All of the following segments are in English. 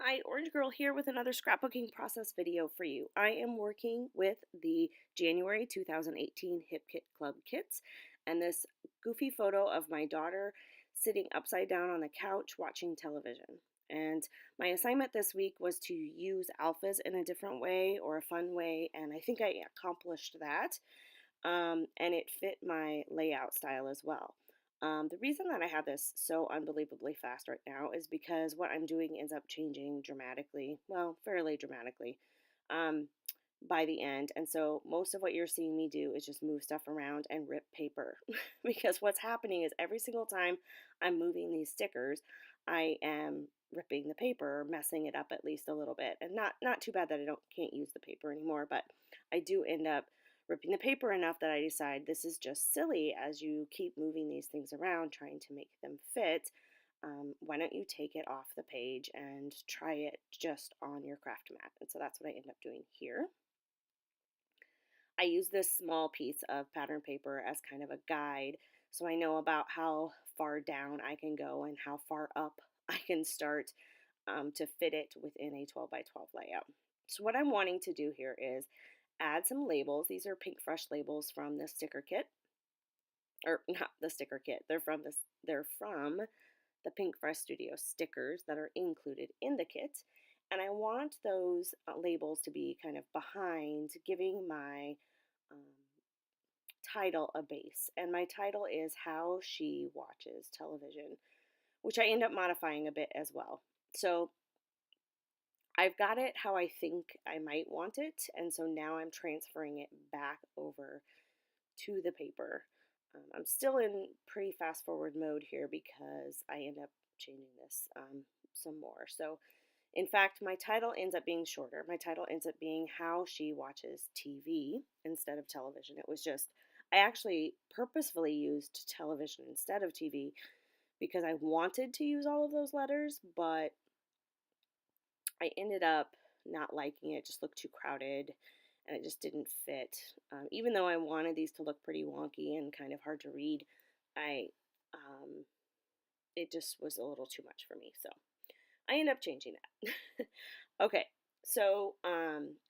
Hi, Orange Girl here with another scrapbooking process video for you. I am working with the January 2018 Hip Kit Club kits and this goofy photo of my daughter sitting upside down on the couch watching television. And my assignment this week was to use alphas in a different way or a fun way, and I think I accomplished that. And it fit my layout style as well. The reason that I have this so unbelievably fast right now is because what I'm doing ends up changing dramatically, well, fairly dramatically, um, by the end. And so most of what you're seeing me do is just move stuff around and rip paper. Because what's happening is every single time I'm moving these stickers, I am ripping the paper, or messing it up at least a little bit. And not too bad that I can't use the paper anymore, but I do end up ripping the paper enough that I decide this is just silly as you keep moving these things around trying to make them fit. Why don't you take it off the page and try it just on your craft mat? And so that's what I end up doing here. I use this small piece of pattern paper as kind of a guide so I know about how far down I can go and how far up I can start to fit it within a 12 by 12 layout. So what I'm wanting to do here is add some labels. These are Pink Fresh labels from the sticker kit, or not the sticker kit. They're from the Pink Fresh Studio stickers that are included in the kit. And I want those labels to be kind of behind, giving my um, title a base. And my title is How She Watches Television, which I end up modifying a bit as well. So I've got it how I think I might want it, and so now I'm transferring it back over to the paper. I'm still in pretty fast forward mode here because I end up changing this some more. So in fact, my title ends up being shorter. My title ends up being How She Watches TV instead of television. It was just, I actually purposefully used television instead of TV because I wanted to use all of those letters, but I ended up not liking it. It just looked too crowded and it just didn't fit. Even though I wanted these to look pretty wonky and kind of hard to read, I it just was a little too much for me. So I ended up changing that. Okay, so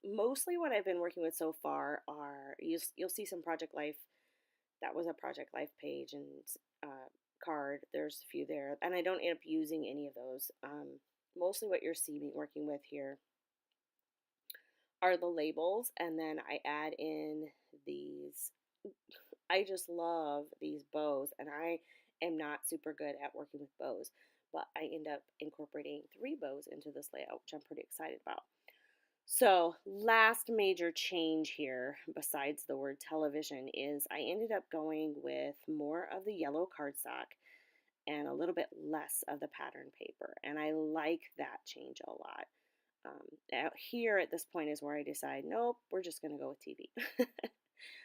mostly what I've been working with so far are you'll see some Project Life. That was a Project Life page and card. There's a few there, and I don't end up using any of those. Mostly what you're seeing me working with here are the labels, and then I add in these. I just love these bows, and I am not super good at working with bows, but I end up incorporating 3 bows into this layout, which I'm pretty excited about. So last major change here, besides the word television, is I ended up going with more of the yellow cardstock and a little bit less of the pattern paper, and I like that change a lot. Out here at this point is where I decide, nope, we're just going to go with TV.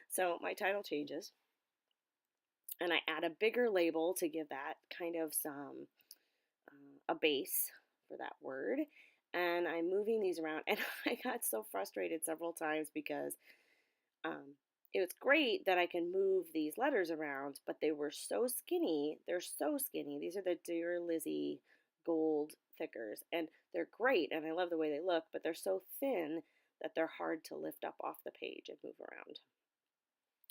So my title changes, and I add a bigger label to give that kind of some a base for that word. And I'm moving these around, and I got so frustrated several times because um, it was great that I can move these letters around, but they were so skinny. They're so skinny. These are the Dear Lizzie gold thickers, and they're great, and I love the way they look, but they're so thin that they're hard to lift up off the page and move around.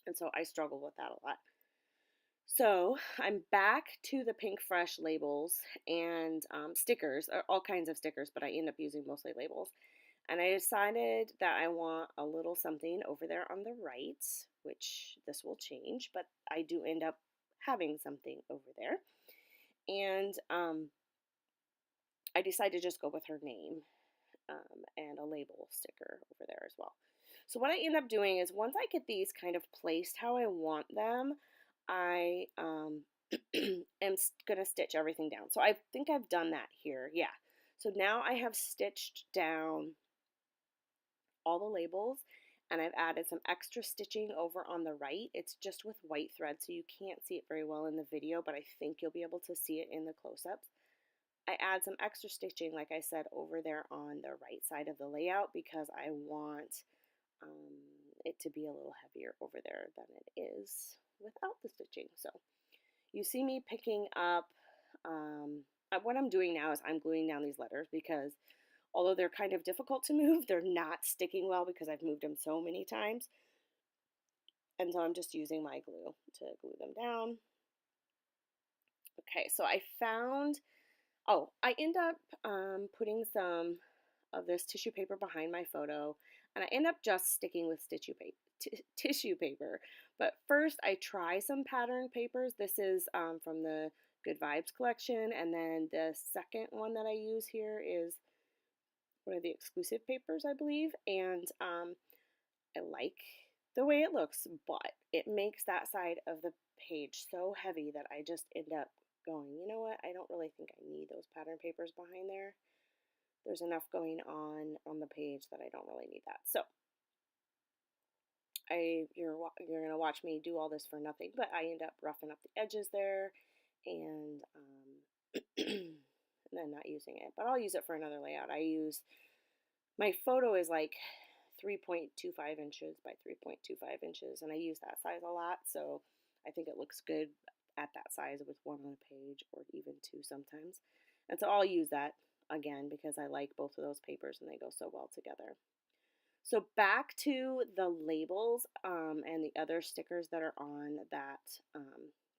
And so I struggle with that a lot. So I'm back to the Pink Fresh labels and stickers, all kinds of stickers, but I end up using mostly labels. And I decided that I want a little something over there on the right, which this will change, but I do end up having something over there. And I decided to just go with her name and a label sticker over there as well. So what I end up doing is once I get these kind of placed how I want them, I am going to stitch everything down. So I think I've done that here. Yeah. So now I have stitched down all the labels, and I've added some extra stitching over on the right. It's just with white thread, so you can't see it very well in the video, but I think you'll be able to see it in the close-ups. I add some extra stitching, like I said, over there on the right side of the layout because I want it to be a little heavier over there than it is without the stitching. So you see me picking up, what I'm doing now is I'm gluing down these letters because Although they're kind of difficult to move, they're not sticking well because I've moved them so many times. And so I'm just using my glue to glue them down. Okay, so I found, oh, I end up putting some of this tissue paper behind my photo, and I end up just sticking with tissue paper. But first, I try some pattern papers. This is from the Good Vibes collection, and then the second one that I use here is one of the exclusive papers, I believe, and I like the way it looks, but it makes that side of the page so heavy that I just end up going, you know what, I don't really think I need those pattern papers behind there. There's enough going on the page that I don't really need that. So you're gonna watch me do all this for nothing, but I end up roughing up the edges there, and and then not using it. But I'll use it for another layout. My photo is like 3.25 inches by 3.25 inches, and I use that size a lot, so I think it looks good at that size with one on a page, or even two sometimes. And so I'll use that again because I like both of those papers and they go so well together. So back to the labels and the other stickers that are on that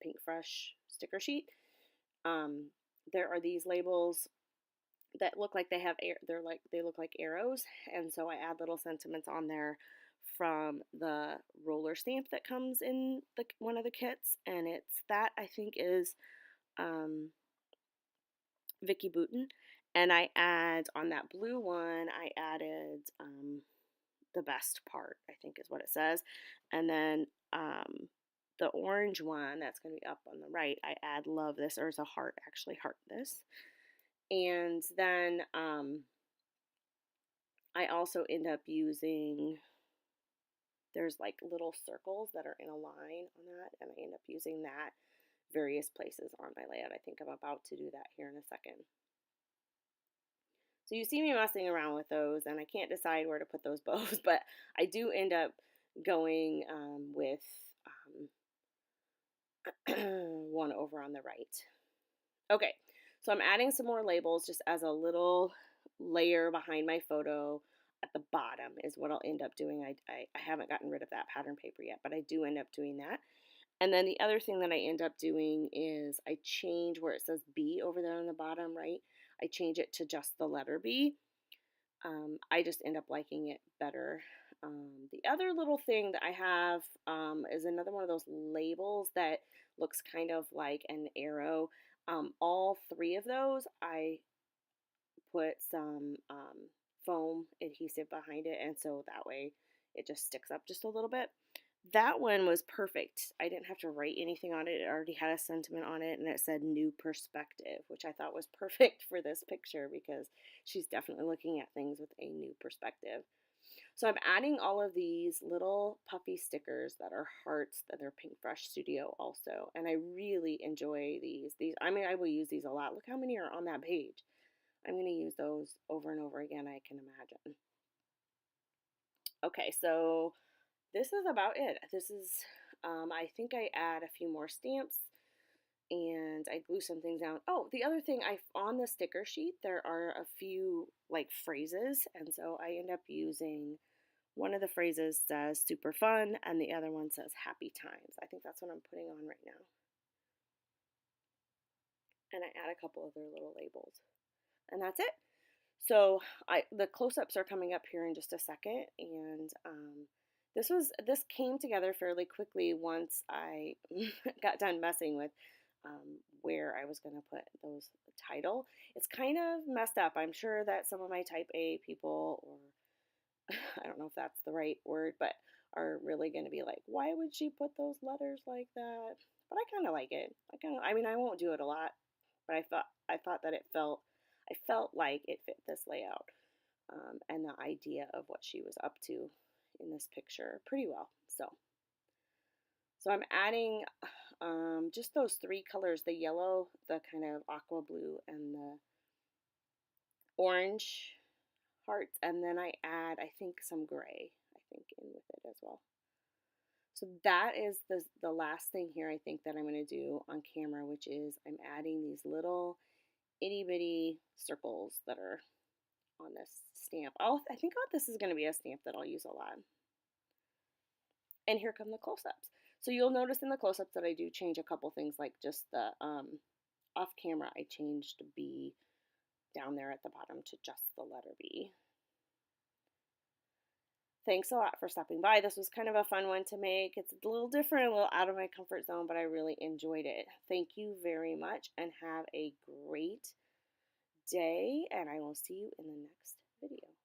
Pink Fresh sticker sheet. There are these labels that look like they look like arrows, and so I add little sentiments on there from the roller stamp that comes in one of the kits, and I think is Vicky Bouton, and I add on that blue one I added the best part, I think is what it says, and then the orange one that's going to be up on the right, I add love this, or it's a heart, actually, heart this. And then I also end up using, there's like little circles that are in a line on that, and I end up using that various places on my layout. I think I'm about to do that here in a second. So you see me messing around with those, and I can't decide where to put those bows, but I do end up going with one over on the right. Okay, so I'm adding some more labels just as a little layer behind my photo at the bottom is what I'll end up doing. I haven't gotten rid of that pattern paper yet, but I do end up doing that. And then the other thing that I end up doing is I change where it says B over there on the bottom right. I change it to just the letter B. I just end up liking it better. The other little thing that I have is another one of those labels that looks kind of like an arrow. All three of those, I put some foam adhesive behind it, and so that way it just sticks up just a little bit. That one was perfect. I didn't have to write anything on it. It already had a sentiment on it, and it said new perspective, which I thought was perfect for this picture because she's definitely looking at things with a new perspective. So I'm adding all of these little puffy stickers that are hearts, that are Pink Fresh Studio also, and I really enjoy these. I mean, I will use these a lot. Look how many are on that page. I'm going to use those over and over again, I can imagine. Okay, so this is about it. This is, I think I add a few more stamps and I glue some things down. Oh, the other thing, on the sticker sheet, there are a few like phrases, and so I end up using, one of the phrases says super fun, and the other one says happy times. I think that's what I'm putting on right now. And I add a couple other little labels. And that's it. So the close-ups are coming up here in just a second, and this came together fairly quickly once I got done messing with where I was going to put those title. It's kind of messed up. I'm sure that some of my type A people, or I don't know if that's the right word, but are really going to be like, why would she put those letters like that? But I kind of like it. I mean, I won't do it a lot, but I thought that I felt like it fit this layout and the idea of what she was up to in this picture pretty well. So I'm adding just those three colors, the yellow, the kind of aqua blue, and the orange hearts, and then I add, I think, some gray, I think, in with it as well. So that is the last thing here I think that I'm going to do on camera, which is I'm adding these little itty bitty circles that are on this stamp. I think this is going to be a stamp that I'll use a lot. And here come the close-ups. So you'll notice in the close-ups that I do change a couple things, like just the off camera, I changed B down there at the bottom to just the letter B. Thanks a lot for stopping by. This was kind of a fun one to make. It's a little different, a little out of my comfort zone, but I really enjoyed it. Thank you very much and have a great day, and I will see you in the next video.